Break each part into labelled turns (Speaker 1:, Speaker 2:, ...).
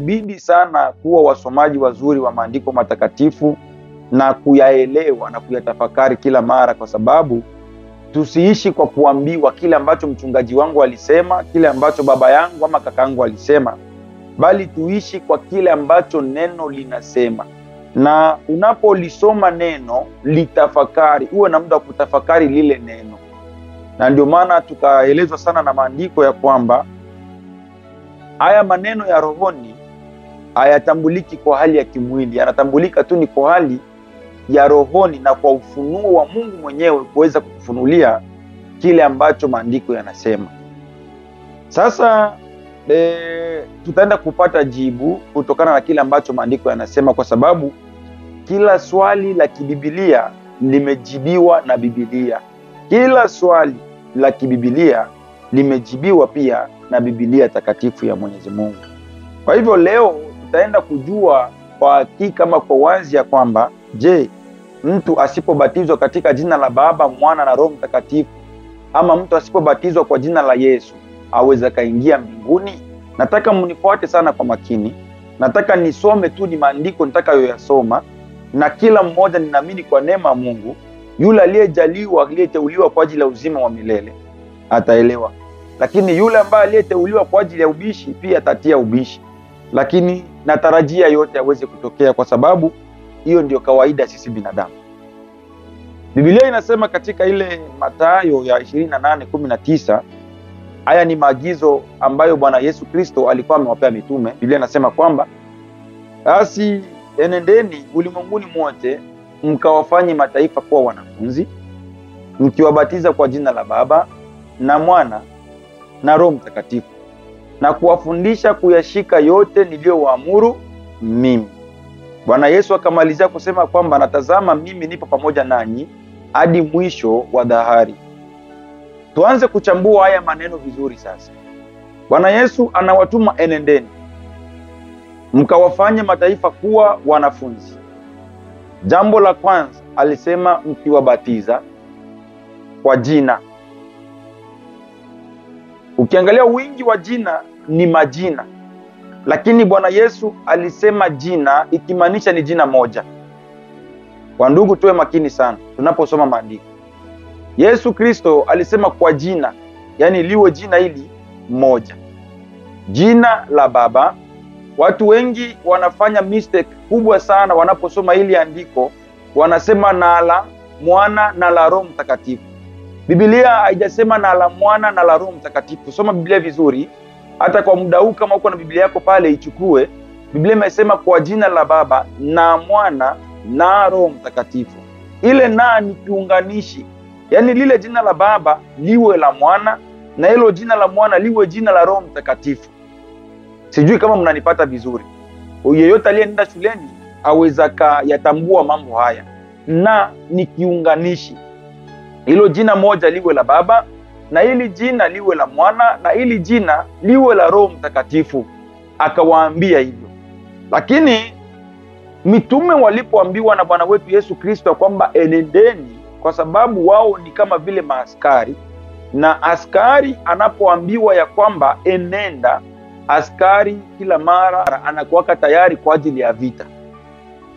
Speaker 1: inatubidi sana kuwa wasomaji wazuri wa maandiko matakatifu na kuyaelewa na kuyatafakari kila mara, kwa sababu tusiishi kwa kuambiwa kile ambacho mchungaji wangu alisema, kile ambacho baba yangu ama kakaangu alisema, bali tuishi kwa kile ambacho neno linasema. Na unapolisoma neno, litafakari, uwe na muda wa kutafakari lile neno. Na ndio maana tukaelezwa sana na maandiko ya kwamba haya maneno ya rohoni hayatambuliki kwa hali ya kimwili, yanatambulika tu ni kwa hali ya rohoni na kwa ufunuo wa Mungu mwenyewe kuweza kukufunulia kile ambacho maandiko yanasema. Sasa tutaenda kupata jibu kutokana na kile ambacho maandiko yanasema, kwa sababu kila swali la kibibilia limejibiwa na Biblia. Kila swali la kibibilia limejibiwa pia na Biblia takatifu ya Mwenyezi Mungu. Kwa hivyo leo tutaenda kujua kwa hakika ama kwa wazi ya kwamba, je, mtu asipobatizwa katika jina la Baba, Mwana na Roho Mtakatifu, ama mtu asipobatizwa kwa jina la Yesu, aweza kaingia mbinguni? Nataka mnifuate sana kwa makini. Nataka nisome tu ni maandiko nitakayoyasoma, na kila mmoja ninaamini kwa neema ya Mungu, yule aliyejaliwa, aliyeteuliwa kwa ajili ya uzima wa milele ataelewa. Lakini yule ambaye aliyeteuliwa kwa ajili ya ubishi pia atatia ubishi. Lakini natarajia yote yaweze kutokea, kwa sababu hiyo ndio kawaida sisi binadamu. Biblia inasema katika ile Mathayo ya 28:19, haya ni maagizo ambayo Bwana Yesu Kristo alikuwa amewapea mitume. Biblia inasema kwamba, basi enendeni ulimwenguni mwote mkawafanye mataifa kuwa wanafunzi, mkiwabatiza kwa jina la Baba na Mwana na Roho Mtakatifu, na kuwafundisha kuyashika yote niliyowaamuru mimi. Bwana Yesu akamalizia kusema kwamba, natazama mimi nipo pamoja nanyi hadi mwisho wa dahari. Tuanze kuchambua haya maneno vizuri sasa. Bwana Yesu anawatuma enendeni mkawafanye mataifa kuwa wanafunzi. Jambo la kwanza alisema mkiwabatiza kwa jina. Ukiangalia wingi wa jina ni majina, lakini Bwana Yesu alisema jina ikimaanisha ni jina moja. Kwa ndugu, tuwe makini sana tunaposoma maandiko. Yesu Kristo alisema kwa jina, yani liwe jina hili moja, jina la Baba. Watu wengi wanafanya mistake kubwa sana wanaposoma hili andiko, wanasema na la Mwana na la Roho Mtakatifu. Biblia haijasema na la Mwana na la Roho Mtakatifu. Soma Biblia vizuri. Hata kwa muda huu kama uko na Biblia yako pale ichukue. Biblia imesema kwa jina la Baba na Mwana na Roho Mtakatifu. Ile na ni kiunganishi. Yaani lile jina la Baba liwe la Mwana na hilo jina la Mwana liwe jina la Roho Mtakatifu. Sijui kama mnanipata vizuri. Yeyote aliyeenda shuleni aweza yatambua mambo haya. Na ni kiunganishi. Hilo jina moja liwe la Baba na hili jina liwe la Mwana na hili jina liwe la Roho Mtakatifu. Akawaambia hivyo. Lakini mitume walipoambiwa na Bwana wetu Yesu Kristo kwamba enendeni, kwa sababu wao ni kama vile maaskari, na askari anapoambiwa ya kwamba enenda, askari kila mara anakuwa tayari kwa ajili ya vita.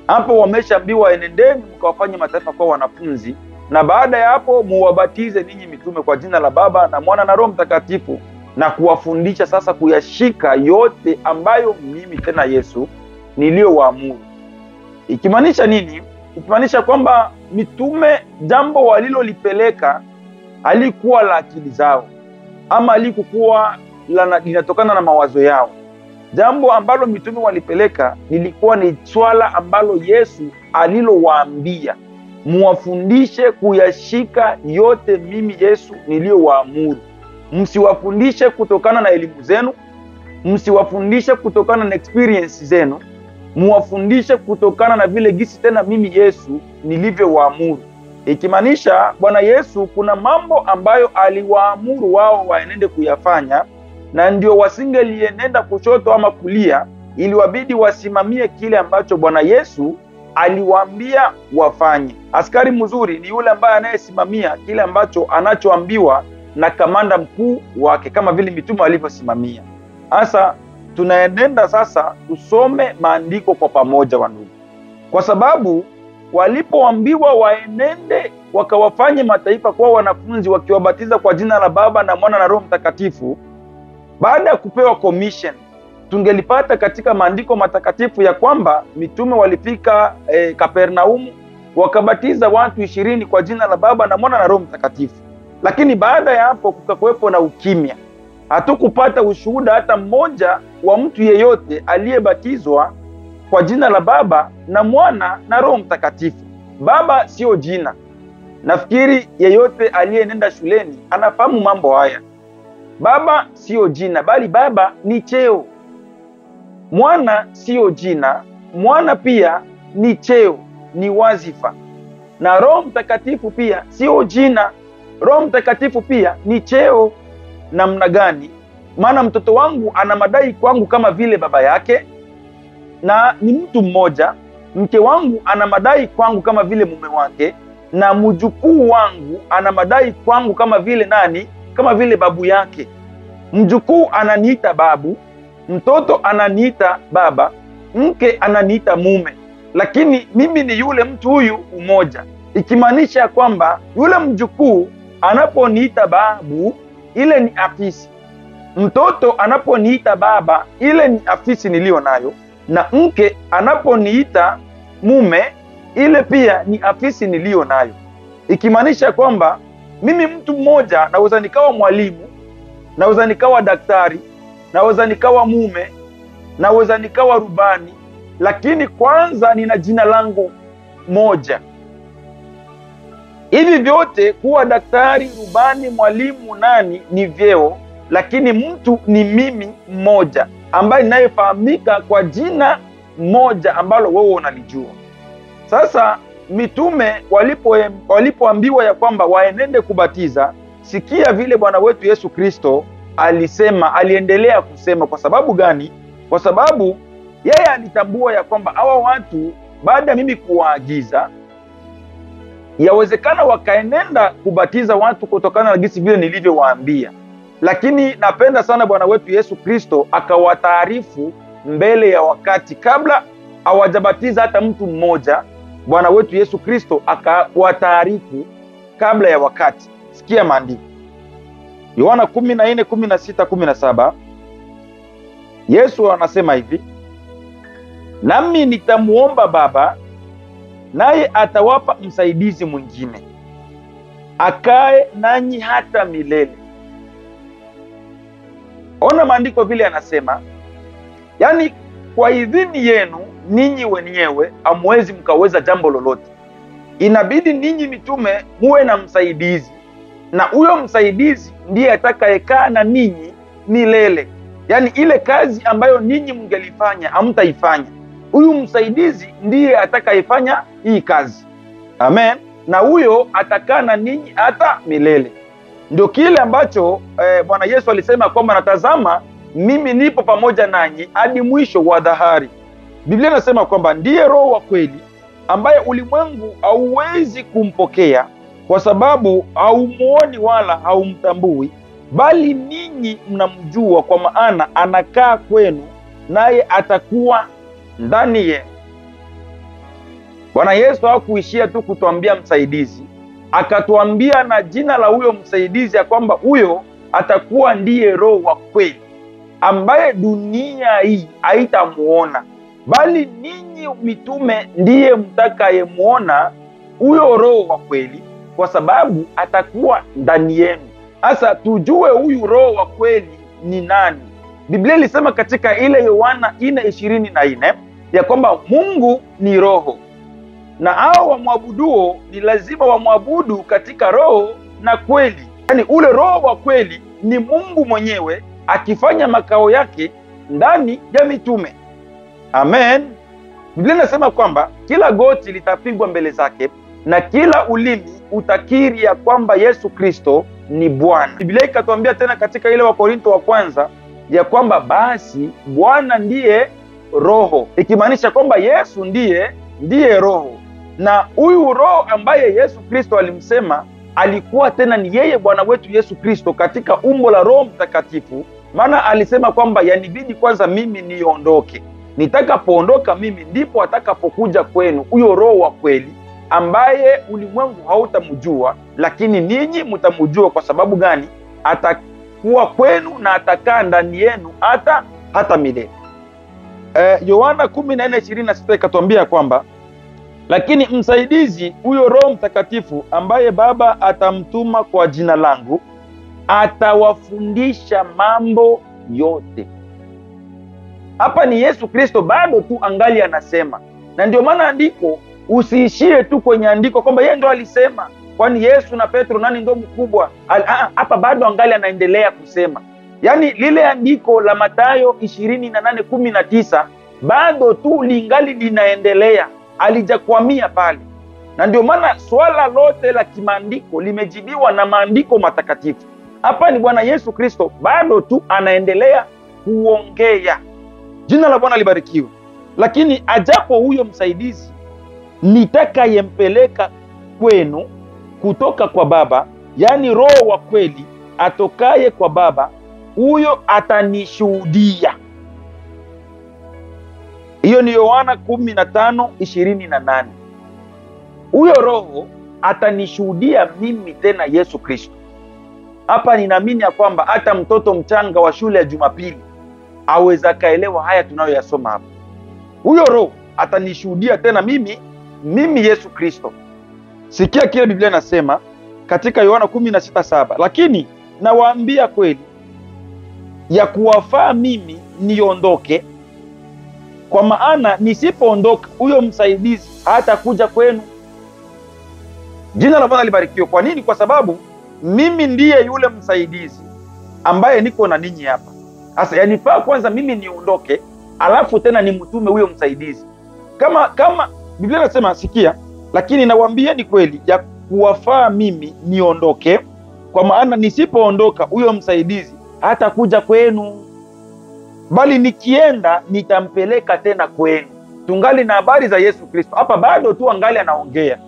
Speaker 1: Hapo wameshaambiwa enendeni mkawafanye mataifa kuwa wanafunzi, na baada ya hapo muwabatize ninyi mitume kwa jina la Baba na Mwana na Roho Mtakatifu, na kuwafundisha sasa kuyashika yote ambayo mimi tena Yesu niliyowaamuru. Ikimaanisha nini? Ikimaanisha kwamba mitume jambo walilolipeleka halikuwa la akili zao, ama halikuwa linatokana na mawazo yao. Jambo ambalo mitume walipeleka lilikuwa ni swala ambalo Yesu alilowaambia, muwafundishe kuyashika yote mimi Yesu niliyowaamuru. Msiwafundishe kutokana na elimu zenu, msiwafundishe kutokana na experience zenu, muwafundishe kutokana na vile gisi tena mimi Yesu nilivyowaamuru. Ikimaanisha Bwana Yesu kuna mambo ambayo aliwaamuru wao waenende kuyafanya, na ndio wasingelienenda kushoto ama kulia, ili wabidi wasimamie kile ambacho Bwana Yesu aliwaambia wafanye. Askari mzuri ni yule ambaye anayesimamia kile ambacho anachoambiwa na kamanda mkuu wake, kama vile mitume walivyosimamia. Hasa tunaenenda sasa tusome maandiko kwa pamoja wandugu, kwa sababu walipoambiwa waenende wakawafanye mataifa kuwa wanafunzi, wakiwabatiza kwa jina la Baba na Mwana na Roho Mtakatifu, baada ya kupewa commission, tungelipata katika maandiko matakatifu ya kwamba mitume walifika Kapernaumu wakabatiza watu 20 kwa jina la Baba na Mwana na Roho Mtakatifu. Lakini baada ya hapo kukakuwepo na ukimya. Hatukupata ushuhuda hata mmoja wa mtu yeyote aliyebatizwa kwa jina la Baba na Mwana na Roho Mtakatifu. Baba sio jina. Nafikiri yeyote aliyenenda shuleni anafahamu mambo haya. Baba sio jina, bali baba ni cheo. Mwana sio jina, mwana pia ni cheo, ni wazifa. Na Roho Mtakatifu pia sio jina, Roho Mtakatifu pia ni cheo. Namna gani? Maana mtoto wangu ana madai kwangu kama vile baba yake, na ni mtu mmoja. Mke wangu ana madai kwangu kama vile mume wake, na mjukuu wangu ana madai kwangu kama vile nani? Kama vile babu yake. Mjukuu ananiita babu, mtoto ananiita baba, mke ananiita mume, lakini mimi ni yule mtu huyu umoja. Ikimaanisha kwamba yule mjukuu anaponiita babu, ile ni afisi. Mtoto anaponiita baba, ile ni afisi niliyo nayo, na mke anaponiita mume, ile pia ni afisi niliyo nayo. Ikimaanisha kwamba mimi mtu mmoja naweza nikawa mwalimu, naweza nikawa daktari, naweza nikawa mume, naweza nikawa rubani, lakini kwanza nina jina langu moja. Hivi vyote, kuwa daktari, rubani, mwalimu, nani, ni vyeo, lakini mtu ni mimi mmoja ambaye ninayefahamika kwa jina moja ambalo wewe unalijua. Sasa mitume walipoambiwa ya kwamba waenende kubatiza, sikia vile Bwana wetu Yesu Kristo alisema, aliendelea kusema. Kwa sababu gani? Kwa sababu yeye alitambua ya kwamba hawa watu baada ya mimi kuwaagiza, yawezekana wakaenenda kubatiza watu kutokana na jinsi vile nilivyowaambia. Lakini napenda sana Bwana wetu Yesu Kristo akawataarifu mbele ya wakati, kabla hawajabatiza hata mtu mmoja. Bwana wetu Yesu Kristo akawataarifu kabla ya wakati. Sikia maandiko. Yohana 14:16-17. Yesu anasema hivi: nami nitamuomba Baba, naye atawapa msaidizi mwingine, akae nanyi hata milele. Ona maandiko vile anasema, yaani kwa idhini yenu ninyi wenyewe hamwezi mkaweza jambo lolote. Inabidi ninyi mitume muwe na msaidizi, na huyo msaidizi ndiye atakayekaa na ninyi milele. Yaani ile kazi ambayo ninyi mngelifanya hamtaifanya, huyu msaidizi ndiye atakayefanya hii kazi. Amen. Na huyo atakaa na ninyi hata milele. Ndio kile ambacho Bwana Yesu alisema kwamba natazama mimi nipo pamoja nanyi hadi mwisho wa dahari. Biblia inasema kwamba ndiye Roho wa kweli, ambaye ulimwengu hauwezi kumpokea kwa sababu haumuoni wala haumtambui, bali ninyi mnamjua, kwa maana anakaa kwenu naye atakuwa ndani yenu. Bwana Yesu hakuishia tu kutuambia msaidizi, akatuambia na jina la huyo msaidizi, ya kwamba huyo atakuwa ndiye Roho wa kweli, ambaye dunia hii haitamuona, bali ninyi mitume ndiye mtakayemuona huyo Roho wa kweli, kwa sababu atakuwa ndani yenu. Sasa tujue huyu Roho wa kweli ni nani. Biblia ilisema katika ile Yohana 4:24 ya kwamba Mungu ni roho, na hao wamwabuduo ni lazima wamwabudu katika roho na kweli. Yaani ule Roho wa kweli ni Mungu mwenyewe akifanya makao yake ndani ya mitume. Amen. Biblia inasema kwamba kila goti litapigwa mbele zake na kila ulimi utakiri ya kwamba Yesu Kristo ni Bwana. Biblia ikatuambia tena katika ile Wakorintho wa kwanza ya kwamba basi Bwana ndiye Roho, ikimaanisha kwamba Yesu ndiye Roho. Na huyu Roho ambaye Yesu Kristo alimsema alikuwa tena ni yeye Bwana wetu Yesu Kristo katika umbo la Roho Mtakatifu, Maana alisema kwamba yanibidi kwanza mimi niondoke, nitakapoondoka mimi ndipo atakapokuja kwenu huyo Roho wa kweli, ambaye ulimwengu hautamjua, lakini ninyi mtamjua. Kwa sababu gani? Atakuwa kwenu na atakaa ndani yenu hata milele. Yohana 14:26 ikatuambia kwamba lakini msaidizi, huyo Roho Mtakatifu ambaye Baba atamtuma kwa jina langu, atawafundisha mambo yote. Hapa ni Yesu Kristo bado tu angali anasema, na ndio maana andiko, usiishie tu kwenye andiko kwamba yeye ndo alisema, kwani Yesu na Petro nani ndo mkubwa? Hapa bado angali anaendelea kusema. Yaani lile andiko la Mathayo 28:19 bado tu lingali linaendelea, alijakwamia pale. Na ndio maana swala lote la kimaandiko limejibiwa na maandiko matakatifu. Hapa ni Bwana Yesu Kristo bado tu anaendelea kuongea. Jina la Bwana libarikiwe. Lakini ajapo huyo msaidizi nitakayempeleka kwenu kutoka kwa Baba, yaani Roho wa kweli atokaye kwa Baba, huyo atanishuhudia. Hiyo ni Yohana 15:28. Huyo Roho atanishuhudia mimi, tena Yesu Kristo. Hapa ninaamini ya kwamba hata mtoto mchanga wa shule ya Jumapili aweza kaelewa haya tunayoyasoma hapa. Huyo Roho atanishuhudia tena mimi Yesu Kristo. Sikia kile Biblia inasema katika Yohana 16:7, lakini nawaambia kweli ya kuwafaa mimi niondoke, kwa maana nisipoondoka huyo msaidizi hatakuja kwenu. Jina la Bwana libarikiwe. Kwa nini? Kwa sababu mimi ndiye yule msaidizi ambaye niko na ninyi hapa. Sasa yanifaa kwanza mimi niondoke, alafu tena nimtume huyo msaidizi. Kama Biblia inasema, sikia, lakini nawaambieni kweli ya kuwafaa mimi niondoke, kwa maana nisipoondoka huyo msaidizi hatakuja kwenu, bali nikienda nitampeleka tena kwenu. Tungali na habari za Yesu Kristo. Hapa bado tu angali anaongea.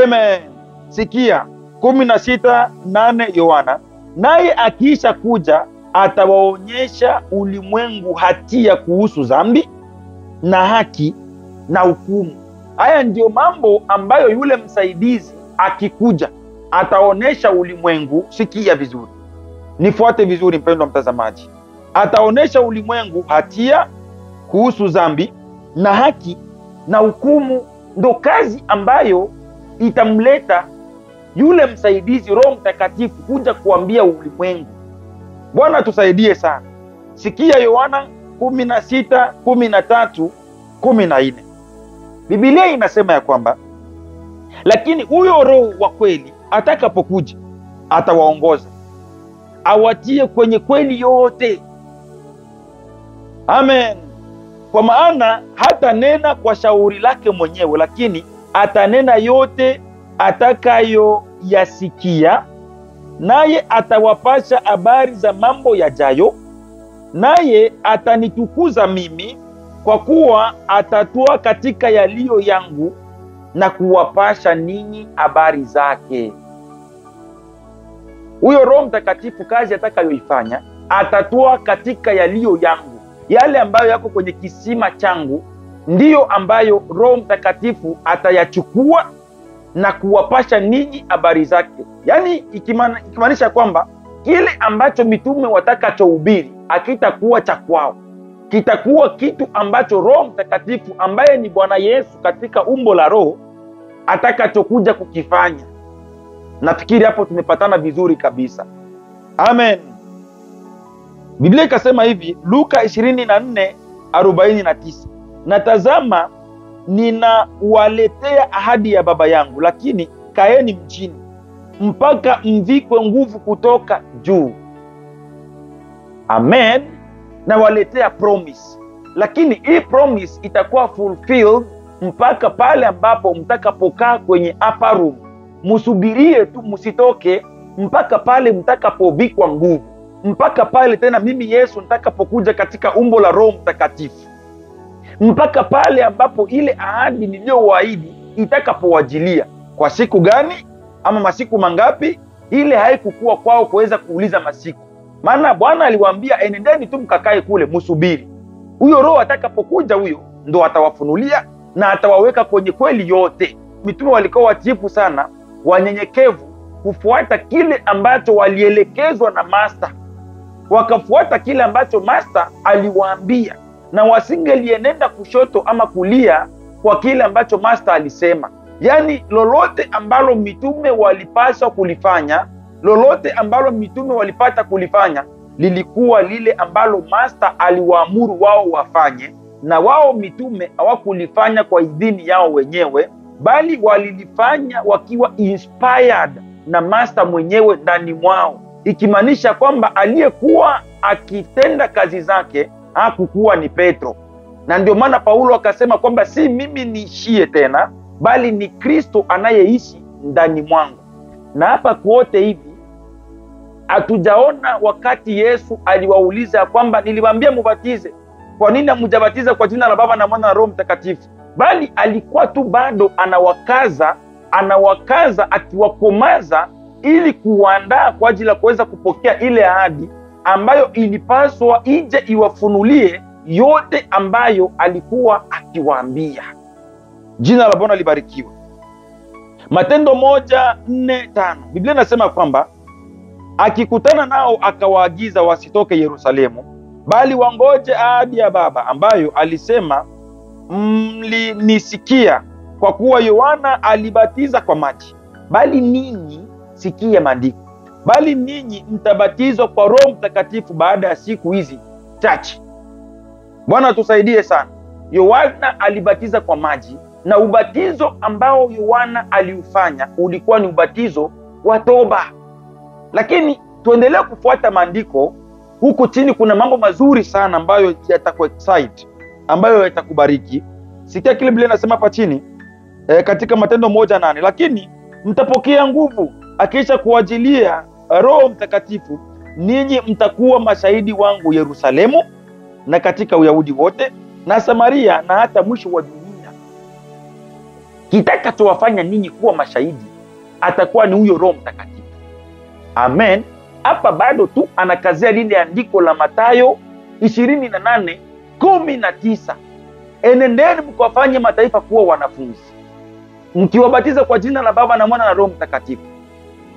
Speaker 1: Amen. Sikia 16:8 Yohana, naye akiisha kuja atawaonyesha ulimwengu hatia kuhusu dhambi na haki na hukumu. Haya ndio mambo ambayo yule msaidizi akikuja ataonesha ulimwengu. Sikia vizuri, nifuate vizuri mpendwa mtazamaji. Ataonesha ulimwengu hatia kuhusu dhambi na haki na hukumu. Ndo kazi ambayo itamleta yule msaidizi, Roho Mtakatifu, kuja kuambia ulimwengu. Bwana tusaidie sana. Sikia Yohana 16:13-14. Biblia inasema ya kwamba lakini huyo Roho wa kweli atakapokuja atawaongoza, awatie kwenye kweli yote. Amen. Kwa maana hata nena kwa shauri lake mwenyewe, lakini atanena yote atakayoyasikia, naye atawapasha habari za mambo yajayo, naye atanitukuza mimi, kwa kuwa atatoa katika yaliyo yangu na kuwapasha ninyi habari zake. Huyo Roho Mtakatifu kazi atakayoifanya, atatoa katika yaliyo yangu, yale ambayo yako kwenye kisima changu, ndiyo ambayo Roho Mtakatifu atayachukua na kuwapasha ninyi habari zake. Yaani ikimaanisha kwamba kile ambacho mitume watakachohubiri hakitakuwa cha kwao, kitakuwa kitu ambacho Roho Mtakatifu ambaye ni Bwana Yesu katika umbo la Roho atakachokuja kukifanya. Nafikiri hapo tumepatana vizuri kabisa. Amen. Biblia ikasema hivi, Luka 24:49, na tazama ninawaletea ahadi ya Baba yangu, lakini kaeni mjini mpaka mvikwe nguvu kutoka juu. Amen. Nawaletea promise, lakini hii promise itakuwa fulfilled mpaka pale ambapo mtakapokaa kwenye upper room. Musubirie tu, musitoke mpaka pale mtakapovikwa nguvu, mpaka pale tena mimi Yesu nitakapokuja katika umbo la Roho Mtakatifu, mpaka pale ambapo ile ahadi niliyowaahidi itakapowajilia. Kwa siku gani ama masiku mangapi? Ile haikukuwa kwao kuweza kuuliza masiku, Maana Bwana aliwaambia enendeni tu mkakae kule msubiri. Huyo Roho atakapokuja, huyo ndo atawafunulia na atawaweka kwenye kweli yote. Mitume walikuwa watiifu sana, wanyenyekevu, kufuata kile ambacho walielekezwa na master. Wakafuata kile ambacho master aliwaambia, na wasingelienenda kushoto ama kulia kwa kile ambacho master alisema. Yaani lolote ambalo mitume walipaswa kulifanya, lolote ambalo mitume walipata kulifanya, lilikuwa lile ambalo master aliwaamuru wao wafanye, na wao mitume hawakulifanya kwa idhini yao wenyewe, bali walilifanya wakiwa inspired na master mwenyewe ndani mwao, ikimaanisha kwamba aliyekuwa akitenda kazi zake hakukuwa ni Petro. Na ndio maana Paulo akasema kwamba si mimi niishie tena, bali ni Kristo anayeishi ndani mwangu. Na hapa kwote hivi hatujaona wakati Yesu aliwauliza kwamba niliwaambia mubatize, kwa nini hamjabatiza kwa jina la Baba na Mwana na Roho Mtakatifu? Bali alikuwa tu bado anawakaza akiwakomaza ili kuandaa kwa ajili ya kuweza kupokea ile ahadi ambayo ilipaswa ije iwafunulie yote ambayo alikuwa akiwaambia. Jina la Bwana libarikiwe. Matendo 1:4-5 Biblia inasema kwamba akikutana nao akawaagiza wasitoke Yerusalemu, bali wangoje ahadi ya Baba ambayo alisema, mlinisikia, kwa kuwa Yohana alibatiza kwa maji, bali ninyi, sikia maandiko, bali ninyi mtabatizwa kwa Roho Mtakatifu baada ya siku hizi chache. Bwana tusaidie sana. Yohana alibatiza kwa maji, na ubatizo ambao Yohana aliufanya ulikuwa ni ubatizo wa toba. Lakini tuendelee kufuata maandiko. Huku chini kuna mambo mazuri sana ambayo yatakuexcite, ambayo yatakubariki. Sikia kile Biblia inasema hapa chini katika Matendo 1:8, lakini mtapokea nguvu akiisha kuajilia Roho Mtakatifu, ninyi mtakuwa mashahidi wangu Yerusalemu na katika Uyahudi wote na Samaria na hata mwisho wa dunia. Kitakachowafanya ninyi kuwa mashahidi atakuwa ni huyo Roho Mtakatifu. Amen. Hapa bado tu anakazia lile andiko la Mathayo 28:19, enendeni mkawafanye mataifa kuwa wanafunzi, mkiwabatiza kwa jina la Baba na Mwana na Roho Mtakatifu,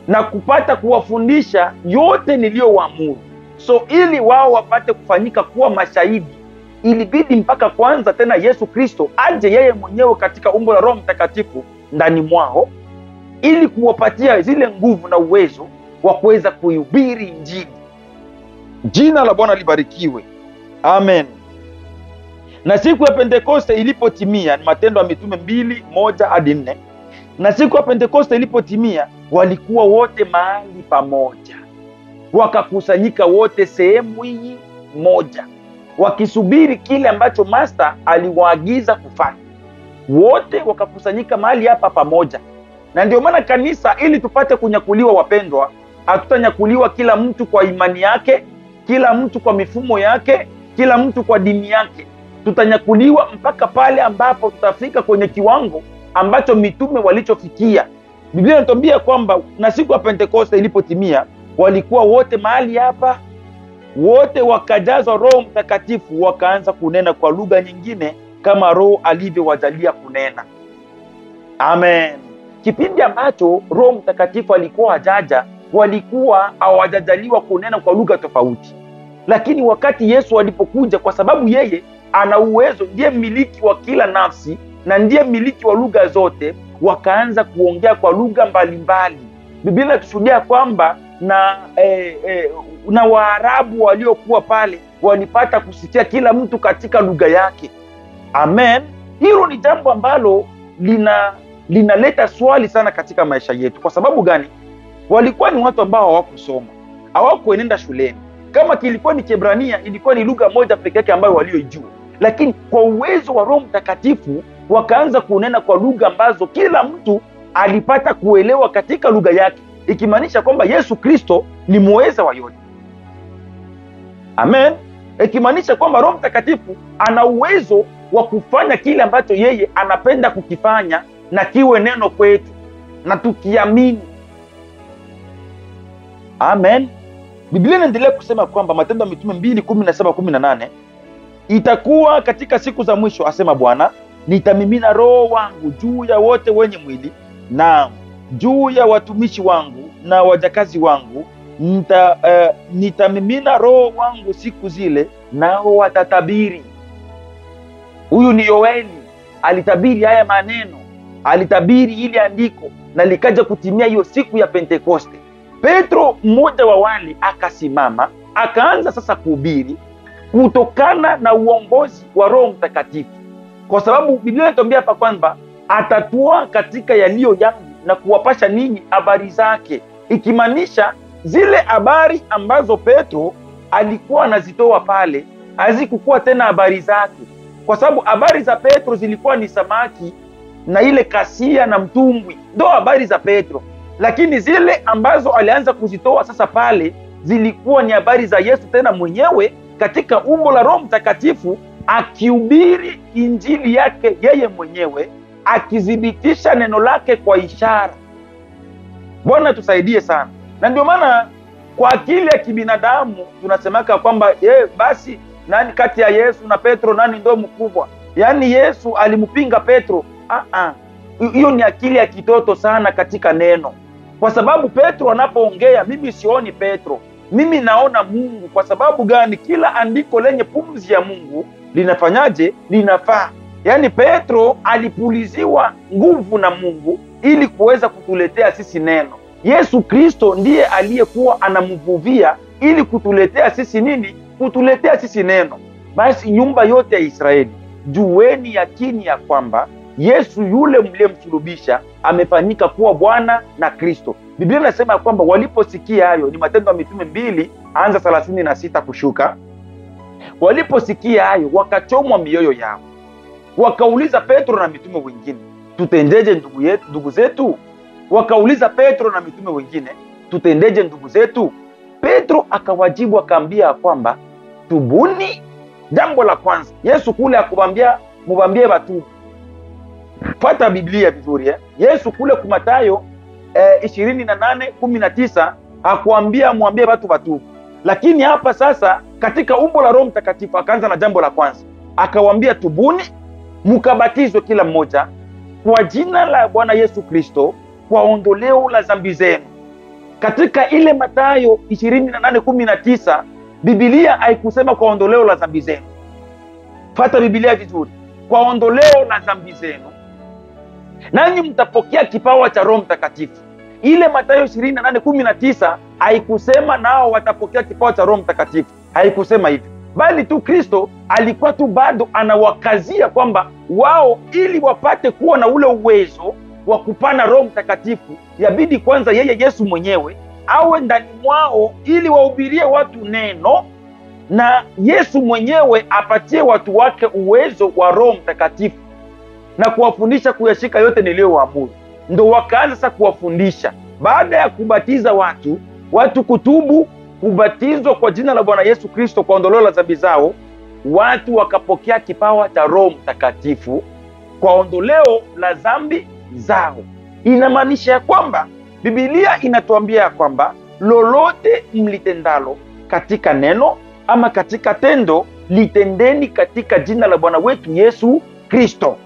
Speaker 1: na kupata kuwafundisha yote niliyowaamuru. So ili wao wapate kufanyika kuwa mashahidi, ilibidi mpaka kwanza tena Yesu Kristo aje yeye mwenyewe katika umbo la Roho Mtakatifu ndani mwao, ili kuwapatia zile nguvu na uwezo wa kuweza kuhubiri Injili. Jina la Bwana libarikiwe. Amen. Na siku ya Pentekoste ilipotimia, ni Matendo ya Mitume 2:1-4, na siku ya Pentekoste ilipotimia, walikuwa wote mahali pamoja, wakakusanyika wote sehemu hii moja, wakisubiri kile ambacho master aliwaagiza kufanya. Wote wakakusanyika mahali hapa pamoja. Na ndio maana kanisa, ili tupate kunyakuliwa, wapendwa, hatutanyakuliwa kila mtu kwa imani yake, kila mtu kwa mifumo yake, kila mtu kwa dini yake. Tutanyakuliwa mpaka pale ambapo tutafika kwenye kiwango ambacho mitume walichofikia. Biblia inatuambia kwamba na siku ya Pentekoste ilipotimia, walikuwa wote mahali hapa, wote wakajazwa Roho Mtakatifu, wakaanza kunena kwa lugha nyingine kama Roho alivyowajalia kunena. Amen. Kipindi ambacho Roho Mtakatifu alikuwa hajaja, walikuwa hawajajaliwa kunena kwa lugha tofauti. Lakini wakati Yesu alipokuja, kwa sababu yeye ana uwezo, ndiye mmiliki wa kila nafsi na ndiye mmiliki wa lugha zote, wakaanza kuongea kwa lugha mbalimbali. Biblia inatushuhudia kwamba na Waarabu waliokuwa pale walipata kusikia kila mtu katika lugha yake. Amen. Hilo ni jambo ambalo linaleta swali sana katika maisha yetu. Kwa sababu gani? Walikuwa ni watu ambao hawakusoma, hawakuenenda shuleni. Kama kilikuwa ni Kiebrania, ilikuwa ni lugha moja pekee yake ambayo walioijua. Lakini kwa uwezo wa Roho Mtakatifu wakaanza kunena kwa lugha ambazo kila mtu alipata kuelewa katika lugha yake, ikimaanisha kwamba Yesu Kristo ni muweza wa yote. Amen. Ikimaanisha kwamba Roho Mtakatifu ana uwezo wa kufanya kile ambacho yeye anapenda kukifanya na kiwe neno kwetu na tukiamini. Amen. Biblia inaendelea kusema kwamba Matendo ya Mitume 2:17-18, itakuwa katika siku za mwisho, asema Bwana, nitamimina roho wangu juu ya wote wenye mwili, na juu ya watumishi wangu na wajakazi wangu nitamimina roho wangu siku zile, nao watatabiri. Huyu ni Yoeli, alitabiri haya maneno, alitabiri ile andiko, na likaja kutimia hiyo siku ya Pentekoste. Petro, mmoja wa wale, akasimama akaanza sasa kuhubiri kutokana na uongozi wa Roho Mtakatifu, kwa sababu Biblia inatuambia hapa kwamba atatoa katika yaliyo yangu na kuwapasha ninyi habari zake, ikimaanisha zile habari ambazo Petro alikuwa anazitoa pale hazikukuwa tena habari zake, kwa sababu habari za Petro zilikuwa ni samaki na ile kasia na mtumbwi, ndo habari za Petro. Lakini zile ambazo alianza kuzitoa sasa pale zilikuwa ni habari za Yesu tena mwenyewe katika umbo la Roho Mtakatifu, akihubiri injili yake yeye mwenyewe, akithibitisha neno lake kwa ishara. Bwana tusaidie sana. Na ndio maana kwa akili ya kibinadamu tunasemaka kwamba basi nani kati ya Yesu na Petro, nani ndo mkubwa? Yaani Yesu alimpinga Petro. Hiyo ni akili ya kitoto sana katika neno, kwa sababu Petro anapoongea, mimi sioni Petro, mimi naona Mungu. Kwa sababu gani? Kila andiko lenye pumzi ya Mungu linafanyaje? Linafaa. Yaani Petro alipuliziwa nguvu na Mungu ili kuweza kutuletea sisi neno. Yesu Kristo ndiye aliyekuwa anamvuvia ili kutuletea sisi nini? Kutuletea sisi neno. Basi nyumba yote ya Israeli, jueni yakini ya kwamba Yesu yule mliyemsulubisha amefanyika kuwa Bwana na Kristo. Biblia inasema kwamba waliposikia hayo, ni Matendo ya Mitume 2:36 kushuka, waliposikia hayo wakachomwa mioyo yao, wakauliza Petro na mitume wengine, tutendeje ndugu zetu? Wakauliza Petro na mitume wengine, tutendeje ndugu zetu? Petro akawajibu akaambia kwamba tubuni. Jambo la kwanza, Yesu kule akubambia mubambie batubu. Fuata Biblia vizuri. Yesu kule kwa Mathayo 28:19 hakuambia muambie watu batubu, lakini hapa sasa katika umbo la Roho Mtakatifu akaanza na jambo la kwanza, akawaambia tubuni, mkabatizwe kila mmoja kwa jina la Bwana Yesu Kristo kwa ondoleo la dhambi zenu. Katika ile Mathayo 28:19 Biblia haikusema kwa ondoleo la dhambi zenu. Fuata Biblia vizuri, kwa ondoleo la dhambi zenu nanyi mtapokea kipawa cha Roho Mtakatifu. Ile Mathayo 28:19 haikusema nao watapokea kipawa cha Roho Mtakatifu, haikusema hivyo, bali tu Kristo alikuwa tu bado anawakazia kwamba wao ili wapate kuwa na ule uwezo wa kupana Roho Mtakatifu, yabidi kwanza yeye Yesu mwenyewe awe ndani mwao ili wahubirie watu neno, na Yesu mwenyewe apatie watu wake uwezo wa Roho Mtakatifu na kuwafundisha kuyashika yote niliyowaamuru. Ndo wakaanza sasa kuwafundisha. Baada ya kubatiza watu kutubu, kubatizwa kwa jina la Bwana Yesu Kristo kwa ondoleo la dhambi zao, watu wakapokea kipawa cha Roho Mtakatifu kwa ondoleo la dhambi zao. Inamaanisha ya kwamba Biblia inatuambia ya kwamba lolote mlitendalo katika neno ama katika tendo, litendeni katika jina la Bwana wetu Yesu Kristo.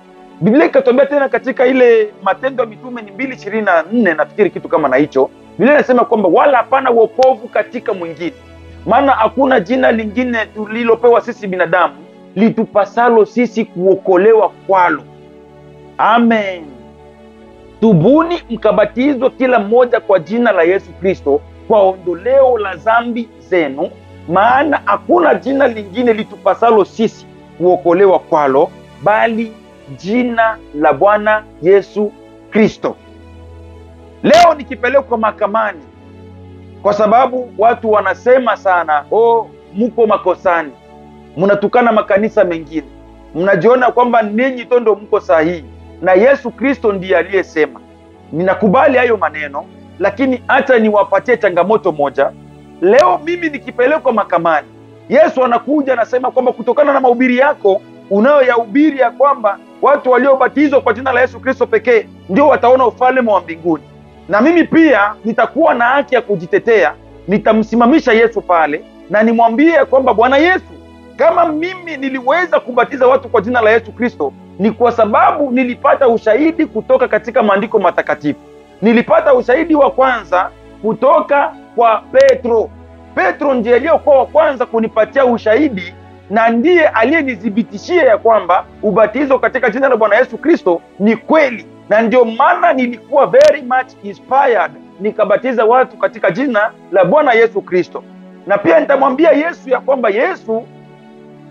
Speaker 1: Biblia ikatuambia tena katika ile Matendo ya Mitume 2:24, nafikiri kitu kama na hicho, Biblia inasema kwamba wala hapana wokovu katika mwingine, maana hakuna jina lingine tulilopewa sisi binadamu litupasalo sisi kuokolewa kwalo. Amen. Tubuni mkabatizwe kila mmoja kwa jina la Yesu Kristo kwa ondoleo la dhambi zenu, maana hakuna jina lingine litupasalo sisi kuokolewa kwalo bali jina la Bwana Yesu Kristo. Leo nikipelekwa mahakamani, kwa sababu watu wanasema sana, mko makosani, mnatukana makanisa mengine, mnajiona kwamba ninyi tondo mko sahihi na Yesu Kristo ndiye aliyesema. Ninakubali hayo maneno, lakini hata niwapatie changamoto moja. Leo mimi nikipelekwa mahakamani, Yesu anakuja anasema kwamba kutokana na mahubiri yako unayoyahubiri ya kwamba watu waliobatizwa kwa jina la Yesu Kristo pekee ndio wataona ufalme wa mbinguni, na mimi pia nitakuwa na haki ya kujitetea nitamsimamisha Yesu pale na nimwambie kwamba Bwana Yesu, kama mimi niliweza kubatiza watu kwa jina la Yesu Kristo, ni kwa sababu nilipata ushahidi kutoka katika maandiko matakatifu. Nilipata ushahidi wa kwanza kutoka kwa Petro. Petro ndiye aliyokuwa wa kwanza kunipatia ushahidi na ndiye aliyenithibitishia ya kwamba ubatizo katika jina la Bwana Yesu Kristo ni kweli, na ndio maana nilikuwa very much inspired nikabatiza watu katika jina la Bwana Yesu Kristo. Na pia nitamwambia Yesu ya kwamba Yesu,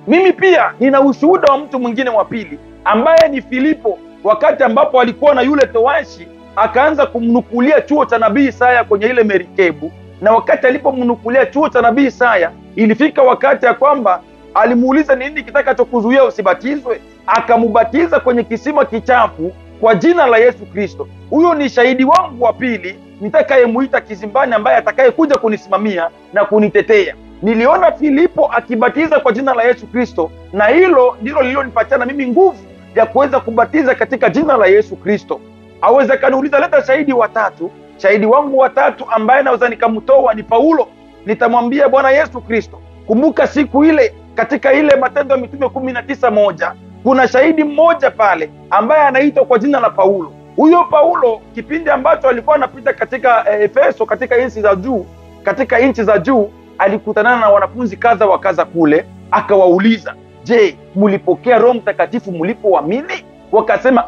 Speaker 1: mimi pia nina ushuhuda wa mtu mwingine wa pili ambaye ni Filipo, wakati ambapo alikuwa na yule towashi akaanza kumnukulia chuo cha nabii Isaya kwenye ile merikebu, na wakati alipomnukulia chuo cha nabii Isaya, ilifika wakati ya kwamba alimuuliza nini kitakachokuzuia usibatizwe, akamubatiza kwenye kisima kichafu kwa jina la Yesu Kristo. Huyo ni shahidi wangu wa pili nitakayemuita kizimbani, ambaye atakayekuja kunisimamia na kunitetea. Niliona Filipo akibatiza kwa jina la Yesu Kristo, na hilo ndilo lililonipatia na mimi nguvu ya kuweza kubatiza katika jina la Yesu Kristo. Aweza kaniuliza, leta shahidi wa tatu. Shahidi wangu wa tatu ambaye naweza nikamtoa ni Paulo. Nitamwambia Bwana Yesu Kristo, kumbuka siku ile katika ile Matendo ya Mitume 19:1 kuna shahidi mmoja pale ambaye anaitwa kwa jina la Paulo. Huyo Paulo, kipindi ambacho alikuwa anapita katika Efeso, katika nchi za juu, alikutana na wanafunzi kadha wa kadha kule, akawauliza, je, mlipokea Roho Mtakatifu mlipoamini? Wakasema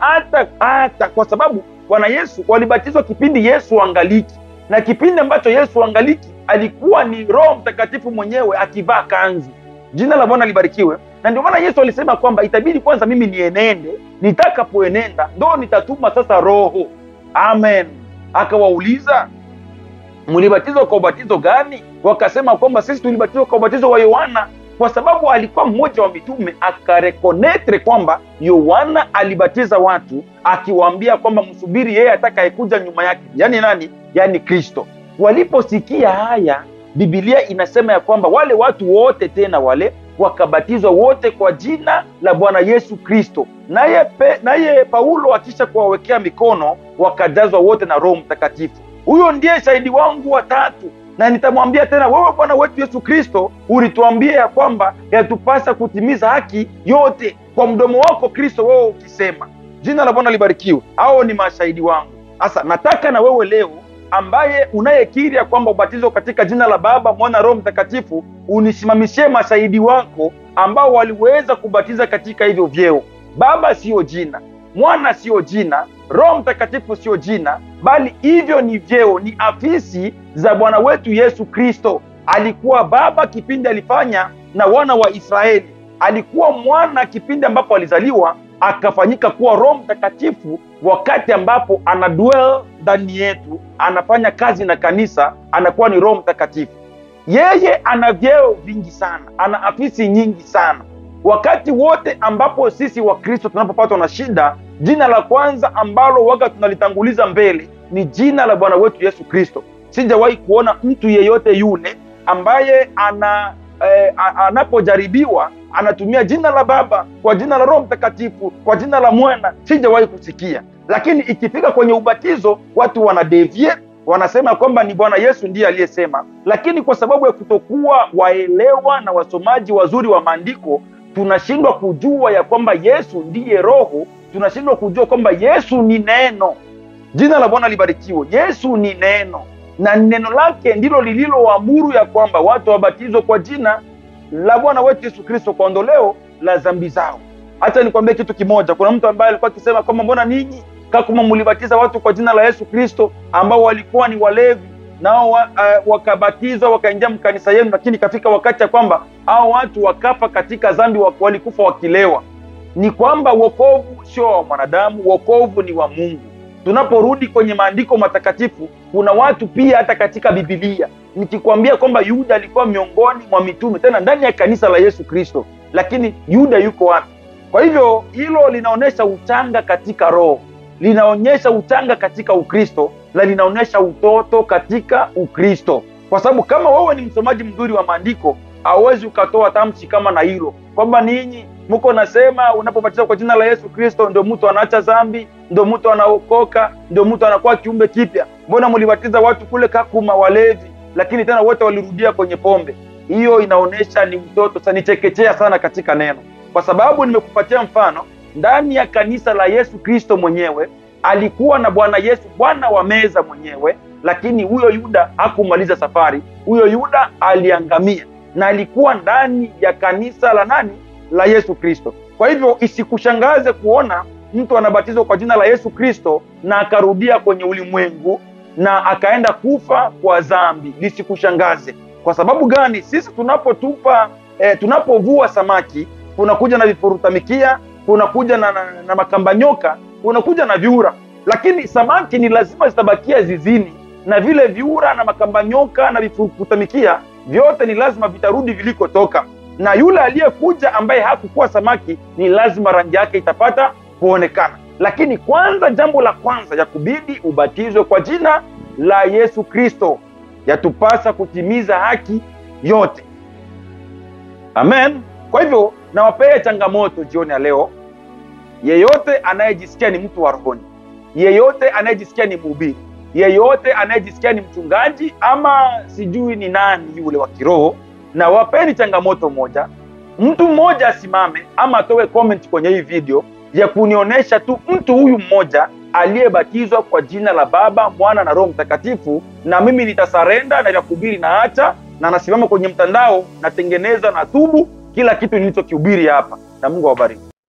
Speaker 1: hata, kwa sababu Bwana Yesu walibatizwa kipindi Yesu angaliki, na kipindi ambacho Yesu angaliki alikuwa ni Roho Mtakatifu mwenyewe akivaa kanzu. Jina la Bwana libarikiwe. Na ndio maana Yesu alisema kwamba itabidi kwanza mimi nienende, nitakapoenenda ndo nitatuma sasa Roho. Amen. Akawauliza, mlibatizwa kwa ubatizo gani? Wakasema kwamba sisi tulibatizwa kwa ubatizo wa Yohana, kwa sababu alikuwa mmoja wa mitume. Akarekonetre kwamba Yohana alibatiza watu akiwaambia kwamba msubiri yeye atakayekuja nyuma yake. Yani nani? Yani Kristo. Waliposikia haya, Biblia inasema ya kwamba wale watu wote tena wale wakabatizwa wote kwa jina la Bwana Yesu Kristo. Naye Paulo akisha kuwawekea mikono, wakajazwa wote na Roho Mtakatifu. Huyo ndiye shahidi wangu wa tatu. Na nitamwambia tena, wewe Bwana wetu Yesu Kristo ulituambia ya kwamba yatupasa kutimiza haki yote kwa mdomo wako Kristo, wewe ukisema. Jina la Bwana libarikiwe. Hao ni mashahidi wangu. Sasa nataka na wewe leo ambaye unayekiri ya kwamba ubatizo katika jina la Baba, Mwana, Roho Mtakatifu, unisimamishie mashahidi wako ambao waliweza kubatiza katika hivyo vyeo. Baba sio jina, Mwana sio jina, Roho Mtakatifu sio jina, bali hivyo ni vyeo, ni afisi za Bwana wetu Yesu Kristo. Alikuwa Baba kipindi alifanya na wana wa Israeli, alikuwa Mwana kipindi ambapo alizaliwa, akafanyika kuwa Roho Mtakatifu wakati ambapo anadwell ndani yetu, anafanya kazi na kanisa, anakuwa ni Roho Mtakatifu. Yeye ana vyeo vingi sana, ana afisi nyingi sana. Wakati wote ambapo sisi wa Kristo tunapopatwa na shida, jina la kwanza ambalo waga tunalitanguliza mbele ni jina la Bwana wetu Yesu Kristo. Sijawahi kuona mtu yeyote yule ambaye anapojaribiwa anatumia jina la Baba, kwa jina la Roho Mtakatifu, kwa jina la Mwana. Sijawahi kusikia. Lakini ikifika kwenye ubatizo, watu wanadeviate, wanasema kwamba ni Bwana Yesu ndiye aliyesema. Lakini kwa sababu ya kutokuwa waelewa na wasomaji wazuri wa maandiko, tunashindwa kujua ya kwamba Yesu ndiye Roho, tunashindwa kujua kwamba Yesu ni neno. Jina la Bwana libarikiwe. Yesu ni neno, na neno lake ndilo lililoamuru ya kwamba watu wabatizwe kwa jina la Bwana wetu Yesu Kristo kwa ondoleo la dhambi zao. Hata nikwambie kitu kimoja, kuna mtu ambaye alikuwa akisema kwamba mbona ninyi kama mlibatiza watu kwa jina la Yesu Kristo ambao walikuwa ni walevi, nao wakabatizwa wakaingia mkanisa yenu, lakini kafika wakati ya kwamba hao watu wakafa katika dhambi, walikufa wakilewa. Ni kwamba wokovu sio wa mwanadamu, wokovu ni wa Mungu. Tunaporudi kwenye maandiko matakatifu, kuna watu pia hata katika Biblia, nikikwambia kwamba Yuda alikuwa miongoni mwa mitume, tena ndani ya kanisa la Yesu Kristo, lakini Yuda yuko wapi? Kwa hivyo hilo linaonyesha uchanga katika roho, linaonyesha uchanga katika Ukristo, na linaonyesha utoto katika Ukristo. Kwa sababu kama wewe ni msomaji mzuri wa maandiko, hauwezi ukatoa tamshi kama na hilo kwamba ninyi mko nasema unapobatizwa kwa jina la Yesu Kristo ndio mtu anaacha dhambi, ndio mtu anaokoka, ndio mtu anakuwa kiumbe kipya. Mbona mlibatiza watu kule Kakuma walevi, lakini tena wote walirudia kwenye pombe. Hiyo inaonyesha ni mtoto sana, nichekechea sana katika neno, kwa sababu nimekupatia mfano ndani ya kanisa la Yesu Kristo mwenyewe alikuwa na Bwana Yesu, Bwana wa meza mwenyewe, lakini huyo Yuda hakumaliza safari. Huyo Yuda aliangamia na alikuwa ndani ya kanisa la nani? La Yesu Kristo. Kwa hivyo isikushangaze kuona mtu anabatizwa kwa jina la Yesu Kristo na akarudia kwenye ulimwengu na akaenda kufa kwa dhambi. Lisikushangaze. Kwa sababu gani? Sisi tunapovua samaki kunakuja na vifurutamikia, kunakuja na makamba nyoka, kunakuja na viura, lakini samaki ni lazima zitabakia zizini, na vile viura na makamba nyoka na vifurutamikia vyote ni lazima vitarudi vilikotoka, na yule aliyekuja ambaye hakukuwa samaki ni lazima rangi yake itapata kuonekana. Lakini kwanza, jambo la kwanza ya kubidi ubatizwe kwa jina la Yesu Kristo, yatupasa kutimiza haki yote. Amen. Kwa hivyo nawapea changamoto jioni ya leo, yeyote anayejisikia ni mtu wa rohoni, yeyote anayejisikia ni mhubiri, yeyote anayejisikia ni mchungaji ama sijui ni nani yule wa kiroho, na wapeni changamoto moja. Mtu mmoja asimame ama atoe comment kwenye hii video ya kunionyesha tu mtu huyu mmoja aliyebatizwa kwa jina la Baba, Mwana na Roho Mtakatifu, na mimi nitasarenda na kuhubiri na acha, na nasimama kwenye mtandao natengeneza na tubu kila kitu nilichokihubiri hapa, na Mungu awabariki.